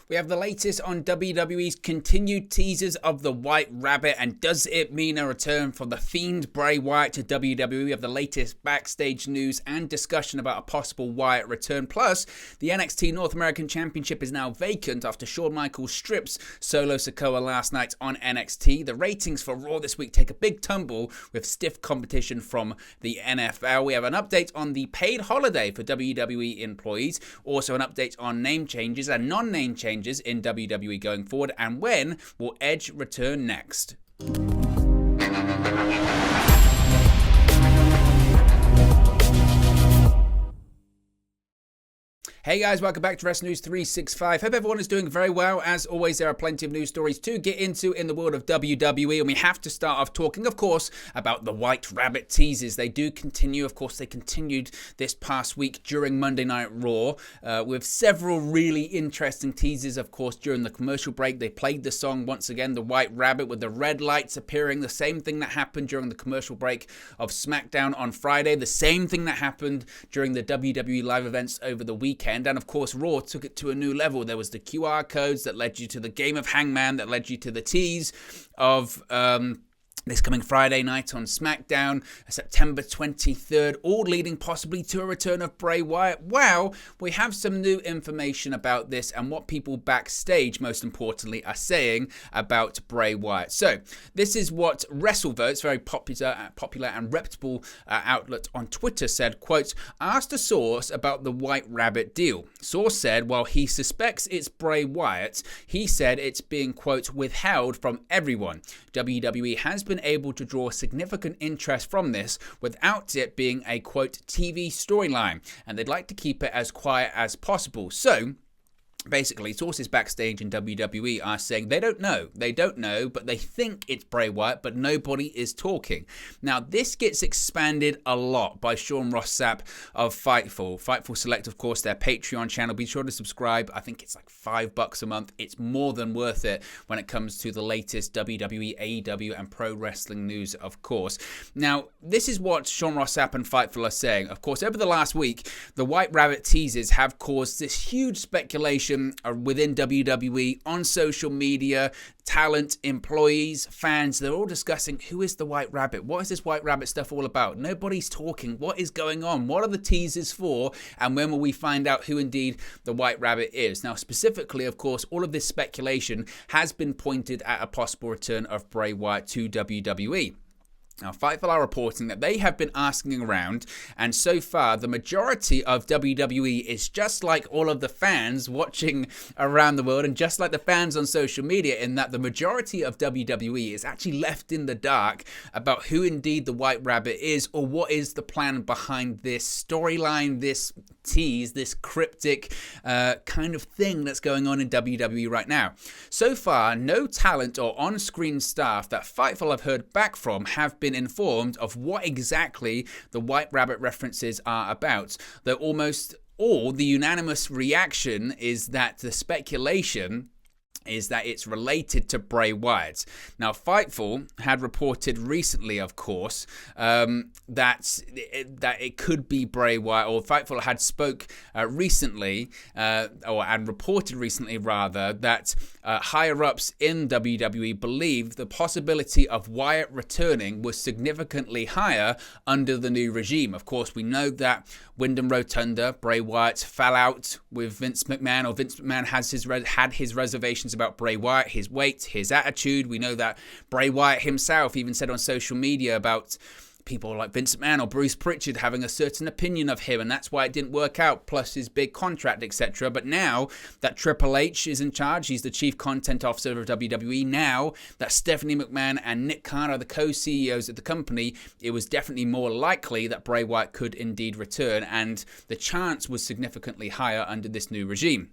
We have the latest on WWE's continued teasers of the White Rabbit, and does it mean a return for the Fiend Bray Wyatt to WWE? We have the latest backstage news and discussion about a possible Wyatt return. Plus, the NXT North American Championship is now vacant after Shawn Michaels strips Solo Sikoa last night on NXT. The ratings for Raw this week take a big tumble with stiff competition from the NFL. We have an update on the paid holiday for WWE employees. Also an update on name changes and non-name changes in WWE going forward, and when will Edge return next? Hey guys, welcome back to Wrestling News 365. Hope everyone is doing very well. As always, there are plenty of news stories to get into in the world of WWE, and we have to start off talking, of course, about the White Rabbit teases. They do continue. Of course, they continued this past week during Monday Night Raw with several really interesting teases. Of course, during the commercial break, they played the song once again, the White Rabbit, with the red lights appearing. The same thing that happened during the commercial break of SmackDown on Friday. The same thing that happened during the WWE live events over the weekend. And of course, Raw took it to a new level. There was the QR codes that led you to the Game of Hangman, that led you to the tease of this coming Friday night on SmackDown, September 23rd, all leading possibly to a return of Bray Wyatt. Well, we have some new information about this and what people backstage, most importantly, are saying about Bray Wyatt. So, this is what WrestleVotes, very popular and reputable outlet on Twitter, said, quote, asked a source about the White Rabbit deal. Source said, while he suspects it's Bray Wyatt, he said it's being, quote, withheld from everyone. WWE has been able to draw significant interest from this without it being a, quote, TV storyline, and they'd like to keep it as quiet as possible. So, basically, sources backstage in WWE are saying they don't know, but they think it's Bray Wyatt, but nobody is talking. Now, this gets expanded a lot by Sean Ross Sapp of Fightful. Fightful Select, of course, their Patreon channel. Be sure to subscribe. I think it's like $5 a month. It's more than worth it when it comes to the latest WWE, AEW, and pro wrestling news, of course. Now, this is what Sean Ross Sapp and Fightful are saying. Of course, over the last week, the White Rabbit teases have caused this huge speculation within WWE, on social media, talent, employees, fans. They're all discussing, who is the White Rabbit? What is this White Rabbit stuff all about? Nobody's talking. What is going on? What are the teasers for? And when will we find out who indeed the White Rabbit is? Now, specifically, of course, all of this speculation has been pointed at a possible return of Bray Wyatt to WWE. Now, Fightful are reporting that they have been asking around, and so far, the majority of WWE is just like all of the fans watching around the world, and just like the fans on social media, in that the majority of WWE is actually left in the dark about who indeed the White Rabbit is, or what is the plan behind this storyline, this tease, this cryptic kind of thing that's going on in WWE right now. So far, no talent or on-screen staff that Fightful have heard back from have been informed of what exactly the White Rabbit references are about. Though almost all the unanimous reaction is that the speculation is that it's related to Bray Wyatt. Now, Fightful had reported recently, of course, that it could be Bray Wyatt, or Fightful had spoke recently, and reported recently, rather, that higher-ups in WWE believe the possibility of Wyatt returning was significantly higher under the new regime. Of course, we know that Wyndham Rotunda, Bray Wyatt, fell out with Vince McMahon, or Vince McMahon had his reservations about Bray Wyatt, his weight, his attitude. We know that Bray Wyatt himself even said on social media about people like Vince McMahon or Bruce Pritchard having a certain opinion of him, and that's why it didn't work out, plus his big contract, etc. But now that Triple H is in charge, he's the chief content officer of WWE, now that Stephanie McMahon and Nick Khan are the co-CEOs of the company, it was definitely more likely that Bray Wyatt could indeed return, and the chance was significantly higher under this new regime.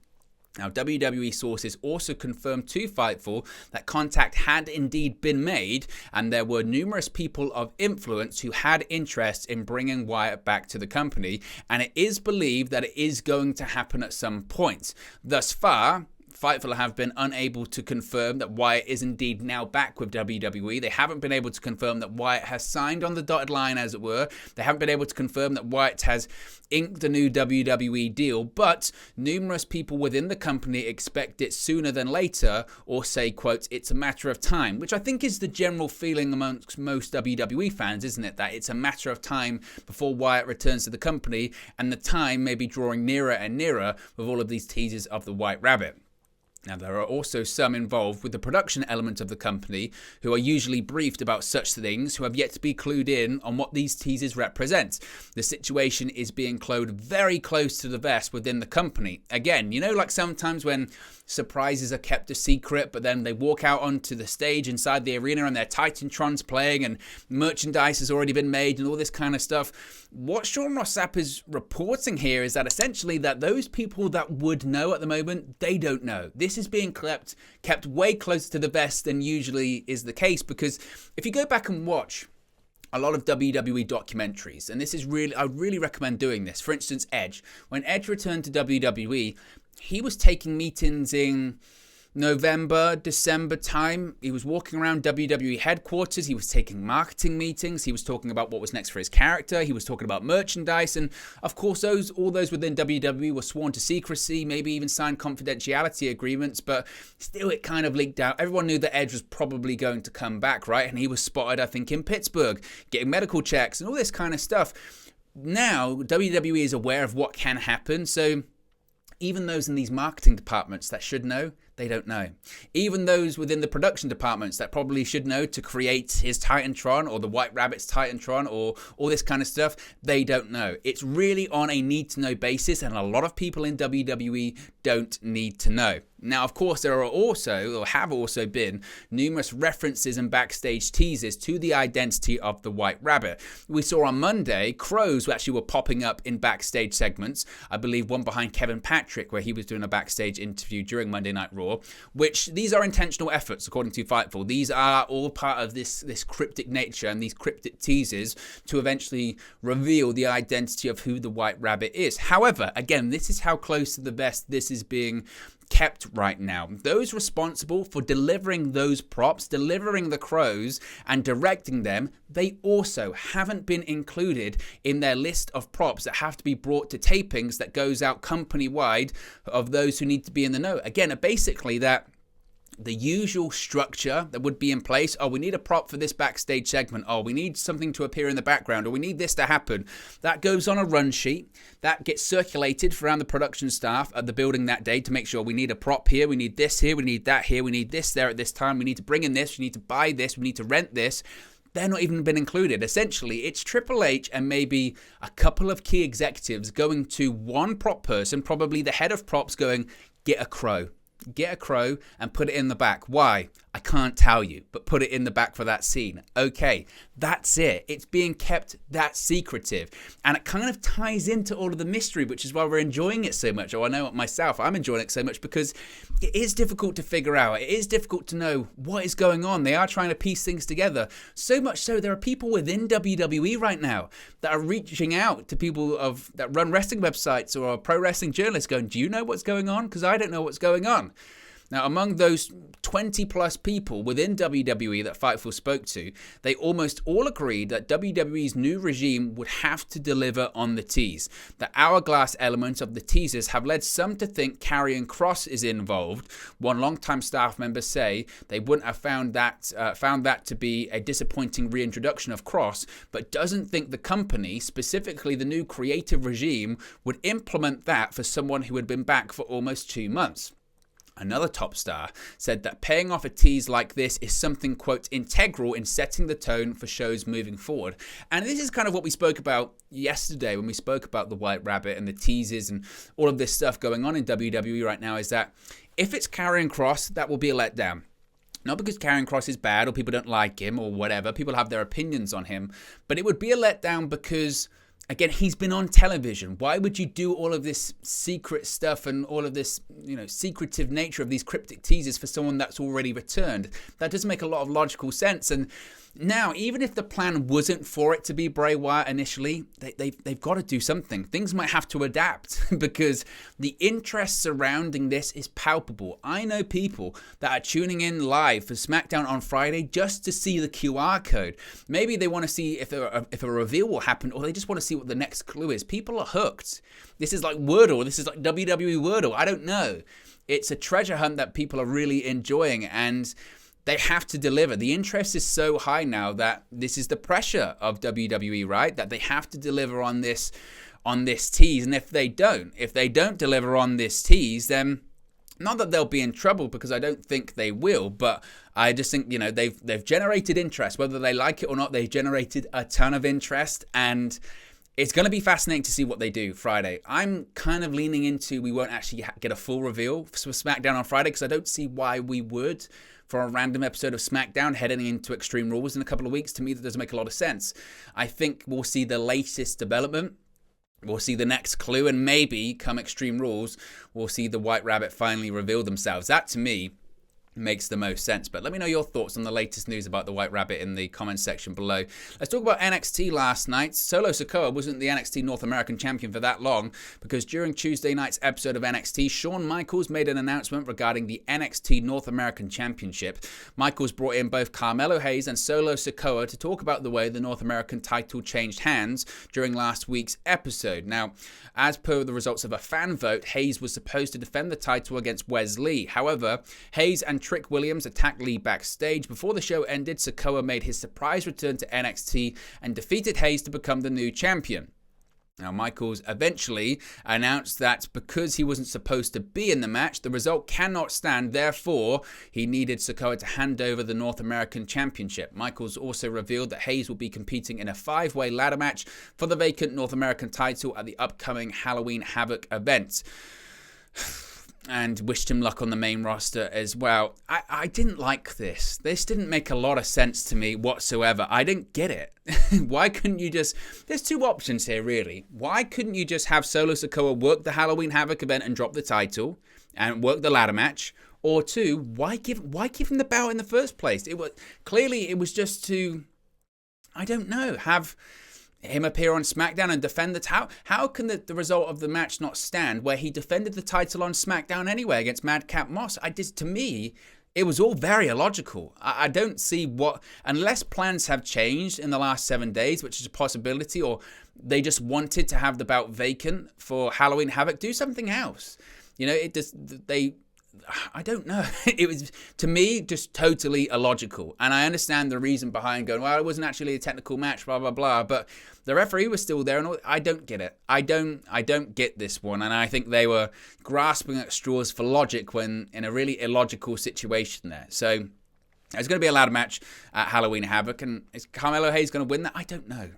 Now, WWE sources also confirmed to Fightful that contact had indeed been made, and there were numerous people of influence who had interest in bringing Wyatt back to the company, and it is believed that it is going to happen at some point. Thus far, Fightful have been unable to confirm that Wyatt is indeed now back with WWE. They haven't been able to confirm that Wyatt has signed on the dotted line, as it were. They haven't been able to confirm that Wyatt has inked a new WWE deal, but numerous people within the company expect it sooner than later, or say, quote, it's a matter of time, which I think is the general feeling amongst most WWE fans, isn't it? That it's a matter of time before Wyatt returns to the company, and the time may be drawing nearer and nearer with all of these teasers of the White Rabbit. Now, there are also some involved with the production element of the company who are usually briefed about such things who have yet to be clued in on what these teasers represent. The situation is being closed very close to the vest within the company. Again, like sometimes when surprises are kept a secret, but then they walk out onto the stage inside the arena and their Titantron's playing and merchandise has already been made and all this kind of stuff. What Sean Ross Sapp is reporting here is that essentially that those people that would know at the moment, they don't know. This is being kept way closer to the vest than usually is the case, because if you go back and watch a lot of WWE documentaries, and this is really, I really recommend doing this. For instance, Edge. When Edge returned to WWE, he was taking meetings in November, December time. He was walking around WWE headquarters. He was taking marketing meetings. He was talking about what was next for his character. He was talking about merchandise. And of course, all those within WWE were sworn to secrecy, maybe even signed confidentiality agreements. But still, it kind of leaked out. Everyone knew that Edge was probably going to come back, right? And he was spotted, I think, in Pittsburgh, getting medical checks and all this kind of stuff. Now, WWE is aware of what can happen. So even those in these marketing departments that should know, they don't know. Even those within the production departments that probably should know to create his Titantron or the White Rabbit's Titantron or all this kind of stuff, they don't know. It's really on a need-to-know basis, and a lot of people in WWE don't need to know. Now, of course, there are also, or have also been, numerous references and backstage teasers to the identity of the White Rabbit. We saw on Monday, crows actually were popping up in backstage segments. I believe one behind Kevin Patrick, where he was doing a backstage interview during Monday Night Raw, which these are intentional efforts, according to Fightful. These are all part of this cryptic nature and these cryptic teasers to eventually reveal the identity of who the White Rabbit is. However, again, this is how close to the vest this is being kept right now. Those responsible for delivering those props, delivering the crows and directing them, they also haven't been included in their list of props that have to be brought to tapings that goes out company-wide of those who need to be in the know. Again, basically that the usual structure that would be in place. Oh, we need a prop for this backstage segment. Oh, we need something to appear in the background, or we need this to happen. That goes on a run sheet. That gets circulated around the production staff at the building that day to make sure we need a prop here, we need this here, we need that here, we need this there at this time, we need to bring in this, we need to buy this, we need to rent this. They're not even been included. Essentially, it's Triple H and maybe a couple of key executives going to one prop person, probably the head of props, going, get a crow. Get a crow and put it in the back. Why? I can't tell you, but put it in the back for that scene. Okay, that's it. It's being kept that secretive. And it kind of ties into all of the mystery, which is why we're enjoying it so much. Oh, I know it myself. I'm enjoying it so much because it is difficult to figure out. It is difficult to know what is going on. They are trying to piece things together. So much so, there are people within WWE right now that are reaching out to people that run wrestling websites or are pro wrestling journalists going, do you know what's going on? Because I don't know what's going on. Now, among those 20 plus people within WWE that Fightful spoke to, they almost all agreed that WWE's new regime would have to deliver on the tease. The hourglass element of the teasers have led some to think Karrion Kross is involved. One longtime staff member say they wouldn't have found that to be a disappointing reintroduction of Kross, but doesn't think the company, specifically the new creative regime, would implement that for someone who had been back for almost 2 months. Another top star said that paying off a tease like this is something, quote, integral in setting the tone for shows moving forward. And this is kind of what we spoke about yesterday when we spoke about the White Rabbit and the teases and all of this stuff going on in WWE right now, is that if it's Karrion Kross, that will be a letdown. Not because Karrion Kross is bad or people don't like him or whatever. People have their opinions on him. But it would be a letdown because, again, he's been on television. Why would you do all of this secret stuff and all of this, secretive nature of these cryptic teasers for someone that's already returned? That doesn't make a lot of logical sense. And Now, even if the plan wasn't for it to be Bray Wyatt initially, they've got to do something. Things might have to adapt because the interest surrounding this is palpable. I know people that are tuning in live for SmackDown on Friday just to see the QR code. Maybe they want to see if a reveal will happen, or they just want to see what the next clue is. People are hooked. This is like Wordle. This is like WWE Wordle. I don't know. It's a treasure hunt that people are really enjoying, and they have to deliver. The interest is so high now that this is the pressure of WWE, right? That they have to deliver on this tease. And if they don't deliver on this tease, then not that they'll be in trouble, because I don't think they will, but I just think, they've generated interest. Whether they like it or not, they've generated a ton of interest, and it's going to be fascinating to see what they do Friday. I'm kind of leaning into we won't actually get a full reveal for SmackDown on Friday, because I don't see why we would for a random episode of SmackDown heading into Extreme Rules in a couple of weeks. To me, that doesn't make a lot of sense. I think we'll see the latest development. We'll see the next clue, and maybe come Extreme Rules, we'll see the White Rabbit finally reveal themselves. That, to me, makes the most sense. But let me know your thoughts on the latest news about the White Rabbit in the comments section below. Let's talk about NXT last night. Solo Sikoa wasn't the NXT North American champion for that long, because during Tuesday night's episode of NXT, Shawn Michaels made an announcement regarding the NXT North American Championship. Michaels brought in both Carmelo Hayes and Solo Sikoa to talk about the way the North American title changed hands during last week's episode. Now, as per the results of a fan vote, Hayes was supposed to defend the title against Wes Lee. However, Hayes and Trick Williams attacked Lee backstage. Before the show ended, Sikoa made his surprise return to NXT and defeated Hayes to become the new champion. Now, Michaels eventually announced that because he wasn't supposed to be in the match, the result cannot stand. Therefore, he needed Sikoa to hand over the North American Championship. Michaels also revealed that Hayes will be competing in a 5-way ladder match for the vacant North American title at the upcoming Halloween Havoc event, and wished him luck on the main roster as well. I didn't like this. This didn't make a lot of sense to me whatsoever. I didn't get it. Why couldn't you just... There's two options here, really. Why couldn't you just have Solo Sikoa work the Halloween Havoc event and drop the title and work the ladder match? Or two, why give him the belt in the first place? It was just to, I don't know, have him appear on SmackDown and defend the title. How can the result of the match not stand where he defended the title on SmackDown anyway against Madcap Moss? To me, it was all very illogical. I don't see what, unless plans have changed in the last 7 days, which is a possibility, or they just wanted to have the belt vacant for Halloween Havoc, do something else. I don't know. It was, to me, just totally illogical. And I understand the reason behind going, well, it wasn't actually a technical match, blah, blah, blah. But the referee was still there, and all. I don't get it. I don't get this one. And I think they were grasping at straws for logic when in a really illogical situation there. So it's going to be a ladder match at Halloween Havoc. And is Carmelo Hayes going to win that? I don't know.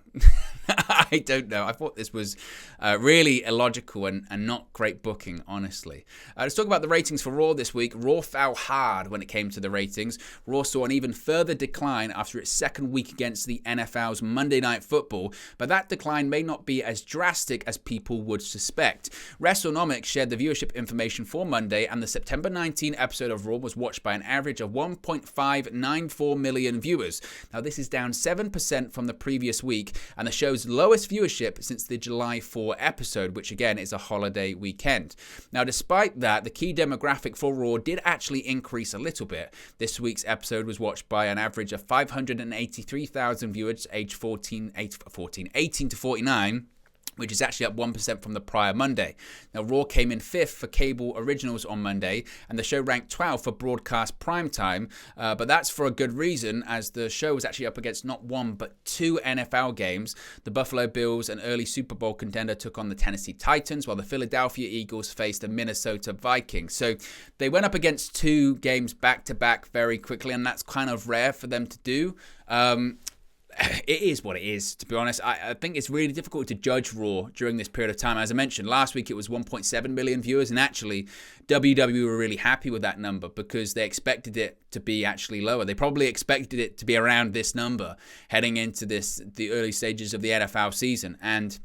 I don't know. I thought this was really illogical and not great booking, honestly. Let's talk about the ratings for Raw this week. Raw fell hard when it came to the ratings. Raw saw an even further decline after its second week against the NFL's Monday Night Football, but that decline may not be as drastic as people would suspect. WrestleNomics shared the viewership information for Monday, and the September 19 episode of Raw was watched by an average of 1.594 million viewers. Now, this is down 7% from the previous week, and the show's lowest viewership since the July 4 episode, which again is a holiday weekend. Now, despite that, the key demographic for Raw did actually increase a little bit. This week's episode was watched by an average of 583,000 viewers aged 18 to 49, which is actually up 1% from the prior Monday. Now, Raw came in 5th for cable originals on Monday, and the show ranked 12th for broadcast primetime, but that's for a good reason, as the show was actually up against not one, but two NFL games. The Buffalo Bills, an early Super Bowl contender, took on the Tennessee Titans, while the Philadelphia Eagles faced the Minnesota Vikings. So they went up against two games back-to-back very quickly, and that's kind of rare for them to do. It is what it is, to be honest. I think it's really difficult to judge Raw during this period of time. As I mentioned, last week it was 1.7 million viewers, and actually WWE were really happy with that number because they expected it to be actually lower. They probably expected it to be around this number heading into the early stages of the NFL season. And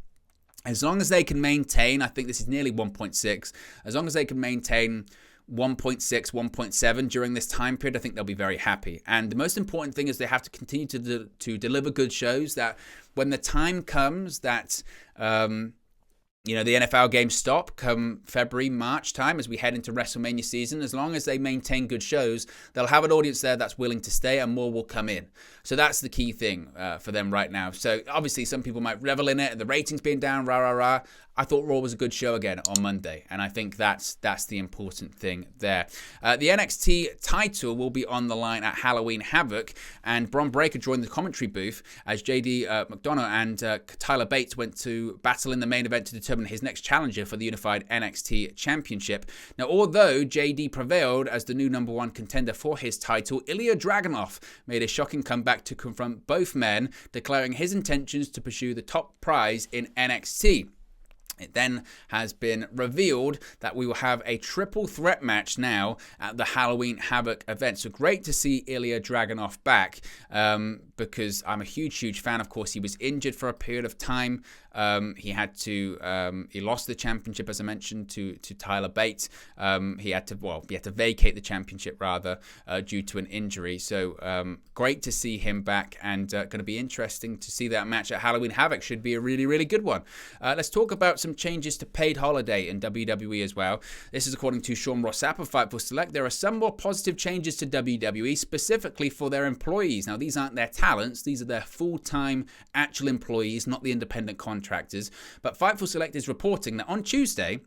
as long as they can maintain, I think this is nearly 1.6, as long as they can maintain 1.6, 1.7 during this time period, I think they'll be very happy. And the most important thing is they have to continue to deliver good shows, that when the time comes that the NFL games stop come February, March time as we head into WrestleMania season. As long as they maintain good shows, they'll have an audience there that's willing to stay and more will come in. So that's the key thing for them right now. So obviously some people might revel in it. The ratings being down, rah. I thought Raw was a good show again on Monday, and I think that's the important thing there. The NXT title will be on the line at Halloween Havoc, and Bron Breakker joined the commentary booth as JD McDonough and Tyler Bates went to battle in the main event to determine his next challenger for the unified NXT Championship. Now, although JD prevailed as the new number one contender for his title, Ilya Dragunov made a shocking comeback to confront both men, declaring his intentions to pursue the top prize in NXT. It then has been revealed that we will have a triple threat match now at the Halloween Havoc event. So great to see Ilya Dragunov back because I'm a huge fan. Of course, he was injured for a period of time. He lost the championship, as I mentioned, to Tyler Bates. He had to vacate the championship rather due to an injury. So great to see him back, and going to be interesting to see that match at Halloween Havoc. Should be a really good one. Let's talk about some changes to paid holiday in WWE as well. This is according to Sean Ross Sapp of Fightful Select. There are some more positive changes to WWE specifically for their employees. Now, these aren't their talents; these are their full-time actual employees, not the independent contractors. But Fightful Select is reporting that on Tuesday,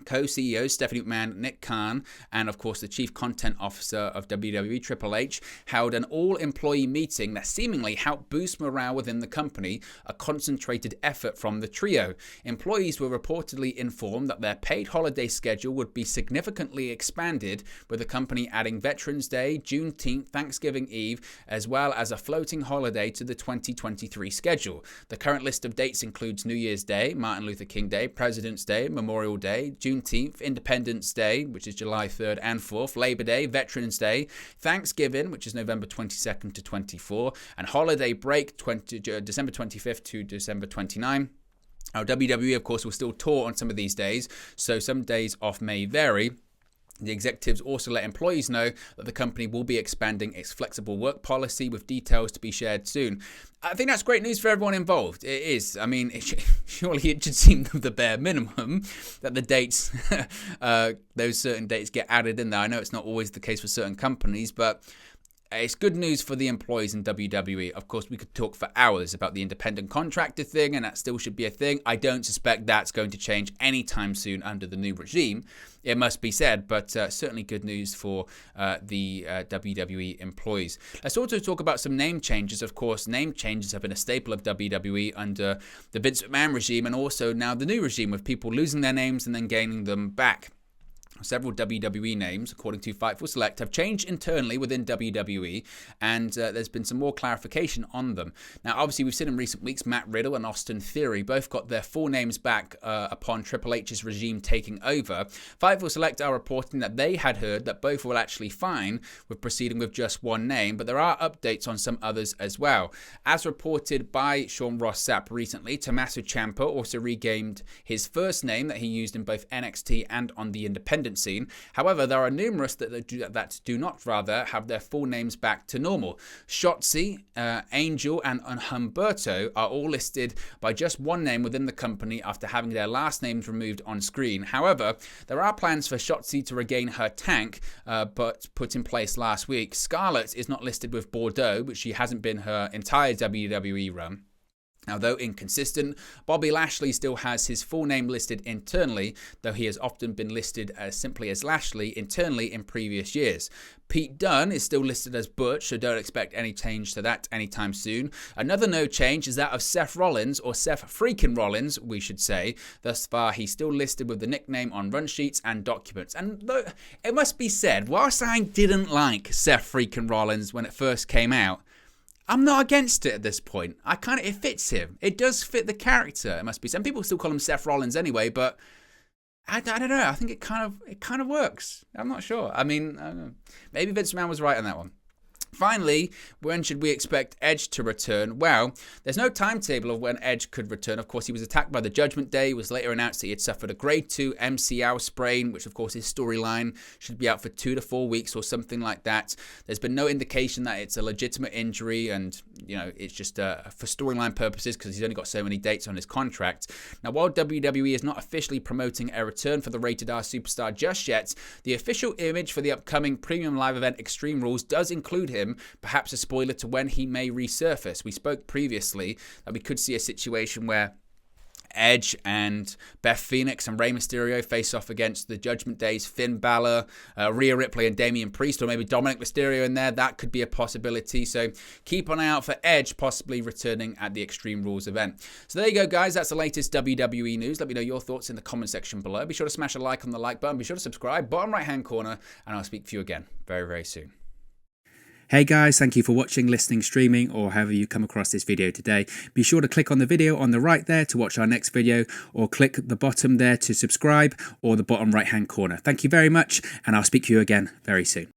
co-CEOs Stephanie McMahon, Nick Khan, and of course the Chief Content Officer of WWE, Triple H, held an all-employee meeting that seemingly helped boost morale within the company, a concentrated effort from the trio. Employees were reportedly informed that their paid holiday schedule would be significantly expanded, with the company adding Veterans Day, Juneteenth, Thanksgiving Eve, as well as a floating holiday to the 2023 schedule. The current list of dates includes New Year's Day, Martin Luther King Day, President's Day, Memorial Day, Juneteenth, Independence Day, which is July 3rd and 4th, Labor Day, Veterans Day, Thanksgiving, which is November 22nd to 24, and holiday break, December 25th to December 29th. Now, WWE, of course, will still tour on some of these days, so some days off may vary. The executives also let employees know that the company will be expanding its flexible work policy, with details to be shared soon. I think that's great news for everyone involved. It is. I mean, surely it should seem the bare minimum that the dates, those certain dates get added in there. I know it's not always the case for certain companies, but it's good news for the employees in WWE. Of course, we could talk for hours about the independent contractor thing, and that still should be a thing. I don't suspect that's going to change anytime soon under the new regime, it must be said, but certainly good news for the WWE employees. Let's also talk about some name changes. Of course, name changes have been a staple of WWE under the Vince McMahon regime, and also now the new regime, with people losing their names and then gaining them back. Several WWE names, according to Fightful Select, have changed internally within WWE, and there's been some more clarification on them. Now, obviously, we've seen in recent weeks Matt Riddle and Austin Theory both got their full names back upon Triple H's regime taking over. Fightful Select are reporting that they had heard that both were actually fine with proceeding with just one name, but there are updates on some others as well. As reported by Sean Ross Sapp recently, Tommaso Ciampa also regained his first name that he used in both NXT and on the independent scene. However, there are numerous that do not have their full names back to normal. Shotzi, Angel, and Humberto are all listed by just one name within the company after having their last names removed on screen. However, there are plans for Shotzi to regain her tank, but put in place last week. Scarlett is not listed with Bordeaux, which she hasn't been her entire WWE run. Now, though inconsistent, Bobby Lashley still has his full name listed internally, though he has often been listed as simply as Lashley internally in previous years. Pete Dunne is still listed as Butch, so don't expect any change to that anytime soon. Another no change is that of Seth Rollins, or Seth freaking Rollins, we should say. Thus far, he's still listed with the nickname on run sheets and documents. And though it must be said, whilst I didn't like Seth freaking Rollins when it first came out, I'm not against it at this point. It fits him. It does fit the character. It must be. Some people still call him Seth Rollins anyway, but I don't know. I think it kind of works. I'm not sure. I mean, I don't know. Maybe Vince McMahon was right on that one. Finally, when should we expect Edge to return? Well, there's no timetable of when Edge could return. Of course, he was attacked by the Judgment Day. It was later announced that he had suffered a grade 2 MCL sprain, which of course his storyline should be out for 2 to 4 weeks or something like that. There's been no indication that it's a legitimate injury and, it's just for storyline purposes because he's only got so many dates on his contract. Now, while WWE is not officially promoting a return for the Rated R Superstar just yet, the official image for the upcoming premium live event Extreme Rules does include him. Perhaps a spoiler to when he may resurface. We spoke previously that we could see a situation where Edge and Beth Phoenix and Rey Mysterio face off against the Judgment Day's Finn Balor, Rhea Ripley and Damian Priest, or maybe Dominic Mysterio in there. That could be a possibility. So keep an eye out for Edge possibly returning at the Extreme Rules event. So there you go, guys. That's the latest WWE news. Let me know your thoughts in the comment section below. Be sure to smash a like on the like button. Be sure to subscribe, bottom right-hand corner, and I'll speak to you again very, very soon. Hey guys, thank you for watching, listening, streaming, or however you come across this video today. Be sure to click on the video on the right there to watch our next video, or click the bottom there to subscribe, or the bottom right hand corner. Thank you very much, and I'll speak to you again very soon.